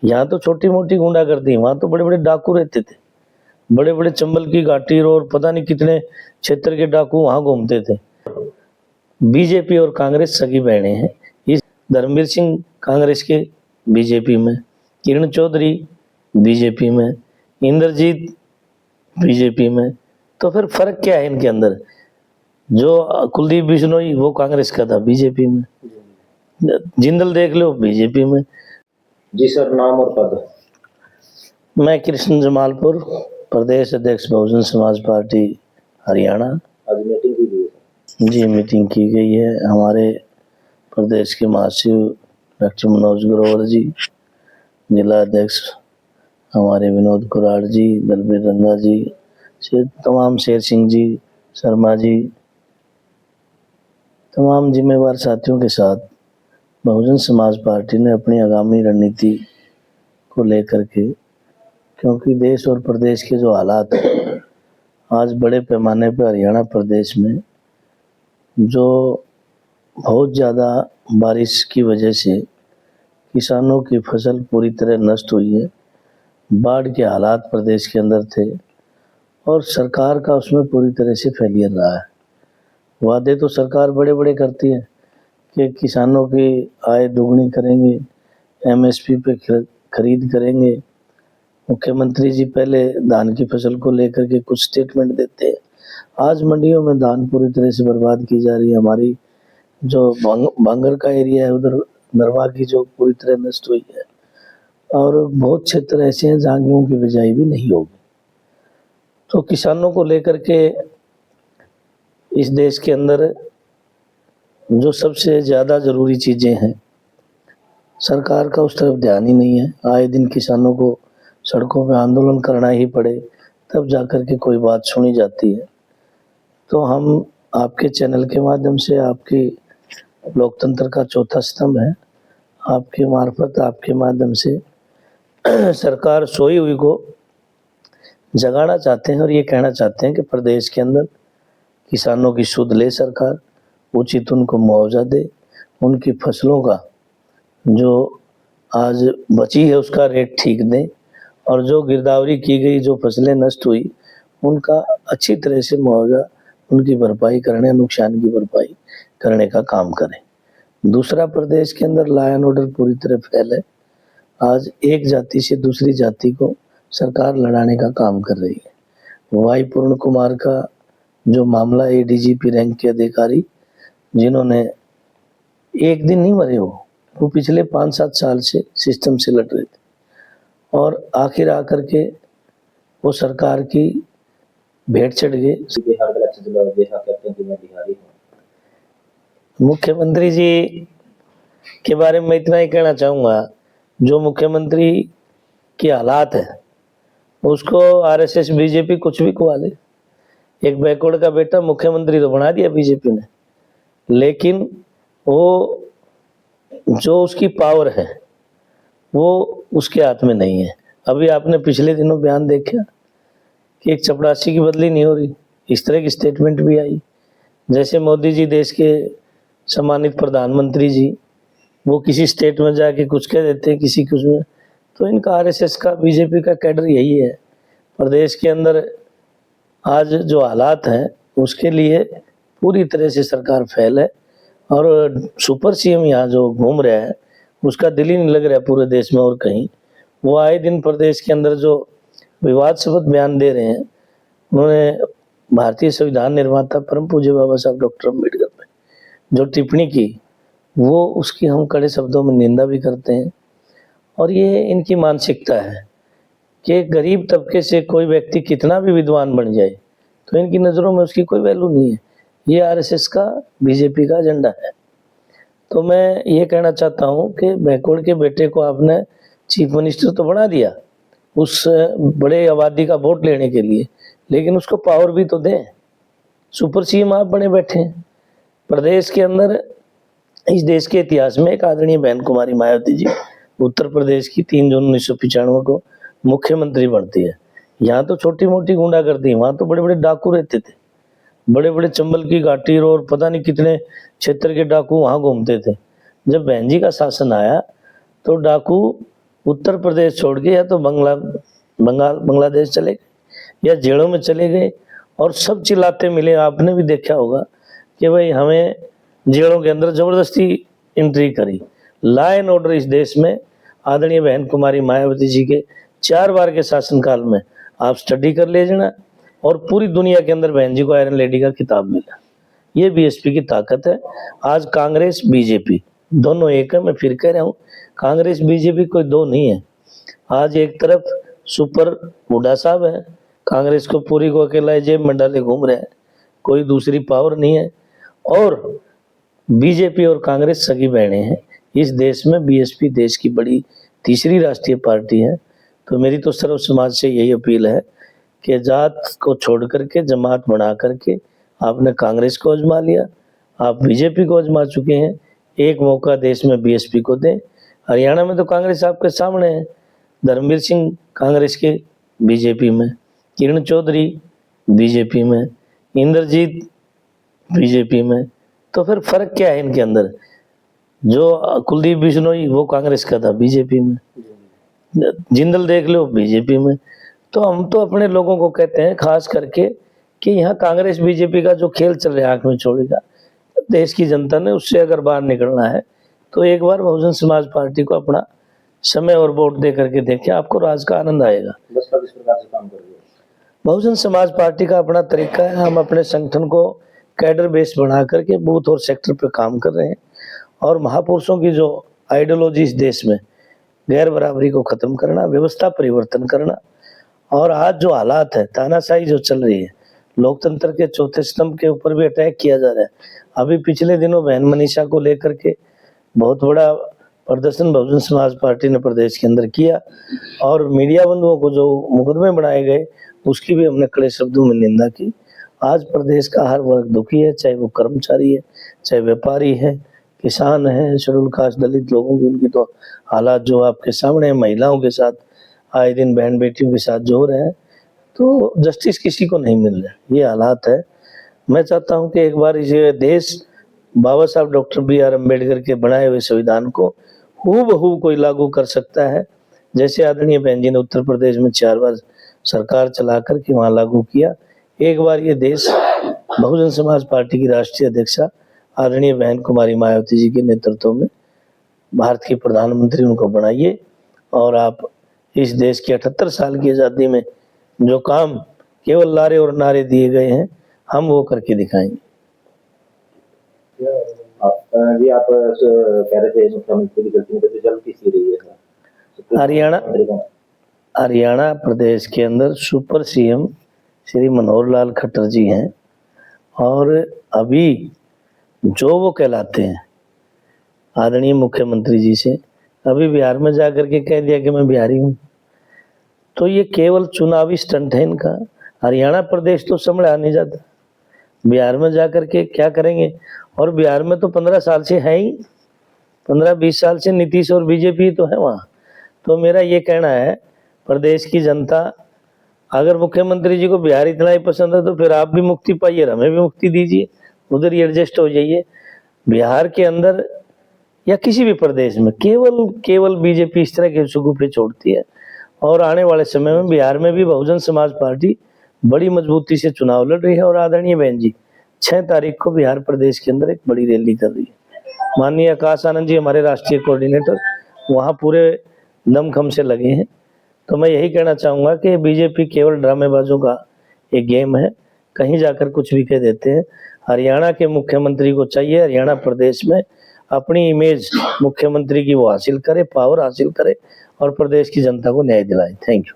यहाँ तो छोटी मोटी गुंडागर्दी, वहां तो बड़े बड़े डाकू रहते थे, बड़े बड़े चंबल की घाटी और पता नहीं कितने क्षेत्र के डाकू वहां घूमते थे। बीजेपी और कांग्रेस सगी बहने हैं। इस धर्मवीर सिंह कांग्रेस के बीजेपी में, किरण चौधरी बीजेपी में, इंद्रजीत बीजेपी में, तो फिर फर्क क्या है इनके अंदर? जो कुलदीप बिश्नोई वो कांग्रेस का था, बीजेपी में। जिंदल देख लो, बीजेपी में। जी सर, नाम और पद? मैं कृष्ण जमालपुर, प्रदेश अध्यक्ष बहुजन समाज पार्टी हरियाणा। आज मीटिंग की गई है? जी, मीटिंग की गई है। हमारे प्रदेश के महासचिव डॉक्टर मनोज ग्रोवर जी, जिला अध्यक्ष हमारे विनोद कुराड़ जी, दलबीर रंगा जी, तमाम शेर सिंह जी, शर्मा जी, तमाम जिम्मेवार साथियों के साथ बहुजन समाज पार्टी ने अपनी आगामी रणनीति को लेकर के, क्योंकि देश और प्रदेश के जो हालात हैं आज बड़े पैमाने पर हरियाणा प्रदेश में, जो बहुत ज़्यादा बारिश की वजह से किसानों की फसल पूरी तरह नष्ट हुई है, बाढ़ के हालात प्रदेश के अंदर थे और सरकार का उसमें पूरी तरह से फेलियर रहा है। वादे तो सरकार बड़े बड़े करती है कि किसानों की आय दोगुनी करेंगे, एमएसपी पे खरीद करेंगे। मुख्यमंत्री जी पहले धान की फसल को लेकर के कुछ स्टेटमेंट देते हैं, आज मंडियों में धान पूरी तरह से बर्बाद की जा रही है। हमारी जो बांगर का एरिया है उधर नरवा की जो पूरी तरह नष्ट हुई है, और बहुत क्षेत्र ऐसे हैं जहाँ गेहूँ की बिजाई भी नहीं होगी। तो किसानों को लेकर के इस देश के अंदर जो सबसे ज़्यादा ज़रूरी चीज़ें हैं, सरकार का उस तरफ ध्यान ही नहीं है। आए दिन किसानों को सड़कों पे आंदोलन करना ही पड़े तब जाकर के कोई बात सुनी जाती है। तो हम आपके चैनल के माध्यम से, आपकी लोकतंत्र का चौथा स्तंभ है, आपके मार्फत, आपके माध्यम से सरकार सोई हुई को जगाना चाहते हैं और ये कहना चाहते हैं कि प्रदेश के अंदर किसानों की सुध ले सरकार, उचित उनको मुआवजा दे, उनकी फसलों का जो आज बची है उसका रेट ठीक दें, और जो गिरदावरी की गई, जो फसलें नष्ट हुई, उनका अच्छी तरह से मुआवजा, उनकी भरपाई करने, नुकसान की भरपाई करने का काम करें। दूसरा, प्रदेश के अंदर लॉ एंड ऑर्डर पूरी तरह फैल है। आज एक जाति से दूसरी जाति को सरकार लड़ाने का काम कर रही है। वाई पूर्ण कुमार का जो मामला, एडीजीपी रैंक के अधिकारी जिन्होंने एक दिन नहीं मरे, वो पिछले 5-7 साल से सिस्टम से लड़ रहे थे, और आखिर आकर के वो सरकार की भेंट चढ़ गए। बिहार का लक्ष्य जिला देखा करते हैं कि मैं बिहारी हूँ। मुख्यमंत्री जी के बारे में इतना ही कहना चाहूँगा, जो मुख्यमंत्री की हालात है उसको आरएसएस बीजेपी कुछ भी खुआ ले। एक बैकवर्ड का बेटा मुख्यमंत्री तो बना दिया बीजेपी ने, लेकिन वो जो उसकी पावर है वो उसके हाथ में नहीं है। अभी आपने पिछले दिनों बयान देखा कि एक चपरासी की बदली नहीं हो रही, इस तरह की स्टेटमेंट भी आई। जैसे मोदी जी, देश के सम्मानित प्रधानमंत्री जी, वो किसी स्टेट में जाके कुछ कह देते हैं, किसी कुछ में। तो इनका आरएसएस का, बीजेपी का कैडर यही है। प्रदेश के अंदर आज जो हालात हैं उसके लिए पूरी तरह से सरकार फेल है, और सुपर सीएम यहाँ जो घूम रहा है उसका दिल ही नहीं लग रहा है पूरे देश में और कहीं। वो आए दिन प्रदेश के अंदर जो विवादास्पद बयान दे रहे हैं, उन्होंने भारतीय संविधान निर्माता परम पूज्य बाबा साहब डॉक्टर अम्बेडकर पे जो टिप्पणी की, वो उसकी हम कड़े शब्दों में निंदा भी करते हैं। और ये इनकी मानसिकता है कि गरीब तबके से कोई व्यक्ति कितना भी विद्वान बन जाए तो इनकी नज़रों में उसकी कोई वैल्यू नहीं है। ये आरएसएस का, बीजेपी का एजेंडा है। तो मैं ये कहना चाहता हूँ कि बैकवर्ड के बेटे को आपने चीफ मिनिस्टर तो बना दिया उस बड़े आबादी का वोट लेने के लिए, लेकिन उसको पावर भी तो दें। सुपर सीएम आप बने बैठे हैं। प्रदेश के अंदर, इस देश के इतिहास में एक आदरणीय बहन कुमारी मायावती जी उत्तर प्रदेश की 3 जून 1995 को मुख्यमंत्री बनती है। यहाँ तो छोटी मोटी गुंडागर्दी, वहाँ तो बड़े बड़े डाकू रहते थे, बड़े बड़े चंबल की घाटी और पता नहीं कितने क्षेत्र के डाकू वहाँ घूमते थे। जब बहन जी का शासन आया तो डाकू उत्तर प्रदेश छोड़ के या तो बांग्लादेश चले गए या जेलों में चले गए, और सब चिल्लाते मिले। आपने भी देखा होगा कि भाई हमें जेलों के अंदर जबरदस्ती एंट्री करी। लॉ एंड ऑर्डर इस देश में आदरणीय बहन कुमारी मायावती जी के 4 बार के शासनकाल में आप स्टडी कर ले जाना, और पूरी दुनिया के अंदर बहन जी को आयरन लेडी का खिताब मिला। ये बीएसपी की ताकत है। आज कांग्रेस बीजेपी दोनों एक है। मैं फिर कह रहा हूँ, कांग्रेस बीजेपी कोई दो नहीं है। आज एक तरफ सुपर हुड्डा साहब है, कांग्रेस को पूरी को अकेला जेब में डाले घूम रहे हैं, कोई दूसरी पावर नहीं है, और बीजेपी और कांग्रेस सगी बहनें हैं। इस देश में बीएसपी देश की बड़ी तीसरी राष्ट्रीय पार्टी है। तो मेरी तो सर्व समाज से यही अपील है कि जात को छोड़ करके जमात बना करके आपने कांग्रेस को आजमा लिया, आप बीजेपी को आजमा चुके हैं। एक मौका देश में बीएसपी को दें। हरियाणा में तो कांग्रेस आपके सामने है, धर्मवीर सिंह कांग्रेस के बीजेपी में, किरण चौधरी बीजेपी में, इंद्रजीत बीजेपी में। तो फिर फर्क क्या है इनके अंदर? जो कुलदीप बिश्नोई वो कांग्रेस का था, बीजेपी में। जिंदल देख लो, बीजेपी में। तो हम तो अपने लोगों को कहते हैं खास करके कि यहाँ कांग्रेस बीजेपी का जो खेल चल रहा है आंख में छोड़ेगा। देश की जनता ने उससे अगर बाहर निकलना है तो एक बार बहुजन समाज पार्टी को अपना समय और वोट दे करके देखें, आपको राज का आनंद आएगा। बसपा किस प्रकार से काम कर रही है? बहुजन समाज पार्टी का अपना तरीका है। हम अपने संगठन को कैडर बेस बना करके बूथ और सेक्टर पे काम कर रहे हैं, और महापुरुषों की जो आइडियोलॉजी इस देश में, गैर बराबरी को खत्म करना, व्यवस्था परिवर्तन करना। और आज जो हालात है, तानाशाही जो चल रही है, लोकतंत्र के चौथे स्तंभ के ऊपर भी अटैक किया जा रहा है। अभी पिछले दिनों बहन मनीषा को लेकर के बहुत बड़ा प्रदर्शन बहुजन समाज पार्टी ने प्रदेश के अंदर किया, और मीडिया बंधुओं को जो मुकदमे बनाए गए उसकी भी हमने कड़े शब्दों में निंदा की। आज प्रदेश का हर वर्ग दुखी है, चाहे वो कर्मचारी है, चाहे व्यापारी है, किसान है, शेड्यूल कास्ट दलित लोगों की, उनकी तो हालात जो आपके सामने है, महिलाओं के साथ आए दिन बहन बेटियों के साथ जो हो रहे हैं, तो जस्टिस किसी को नहीं मिल रहा, ये हालात है। मैं चाहता हूं कि एक बार ये देश बाबा साहब डॉक्टर BR अम्बेडकर के बनाए हुए संविधान को हूबहू कोई लागू कर सकता है, जैसे आदरणीय बहन जी ने उत्तर प्रदेश में 4 बार सरकार चला करके वहां लागू किया। एक बार ये देश बहुजन समाज पार्टी की राष्ट्रीय अध्यक्षा आदरणीय बहन कुमारी मायावती जी के नेतृत्व में भारत के प्रधानमंत्री उनको बनाइए, और आप इस देश की 78 साल की आज़ादी में जो काम केवल लारे और नारे दिए गए हैं, हम वो करके दिखाएंगे। आप कह रहे थे मुख्यमंत्री की गलती में तो जल्द किसी रही है। हरियाणा प्रदेश के अंदर सुपर CM श्री मनोहर लाल खट्टर जी हैं, और अभी जो वो कहलाते हैं आदरणीय मुख्यमंत्री जी से अभी बिहार में जाकर के कह दिया कि मैं बिहारी हूँ। तो ये केवल चुनावी स्टंट है इनका। हरियाणा प्रदेश तो संभला नहीं जाता, बिहार में जाकर के क्या करेंगे? और बिहार में तो 15 साल से है ही, 15-20 साल से नीतीश और बीजेपी तो है वहाँ। तो मेरा ये कहना है, प्रदेश की जनता, अगर मुख्यमंत्री जी को बिहार इतना ही पसंद है तो फिर आप भी मुक्ति पाइए, हमें भी मुक्ति दीजिए, उधर ही एडजस्ट हो जाइए। बिहार के अंदर या किसी भी प्रदेश में केवल बीजेपी इस तरह के शगुफे छोड़ती है, और आने वाले समय में बिहार में भी बहुजन समाज पार्टी बड़ी मजबूती से चुनाव लड़ रही है। और आदरणीय बहन जी 6 तारीख को बिहार प्रदेश के अंदर एक बड़ी रैली कर रही है। माननीय आकाश आनंद जी हमारे राष्ट्रीय कोऑर्डिनेटर वहाँ पूरे दमखम से लगे हैं। तो मैं यही कहना चाहूँगा कि बीजेपी केवल ड्रामेबाजों का एक गेम है, कहीं जाकर कुछ भी कह देते हैं। हरियाणा के मुख्यमंत्री को चाहिए हरियाणा प्रदेश में अपनी इमेज मुख्यमंत्री की वो हासिल करे, पावर हासिल करे, और प्रदेश की जनता को न्याय दिलाए। Thank you.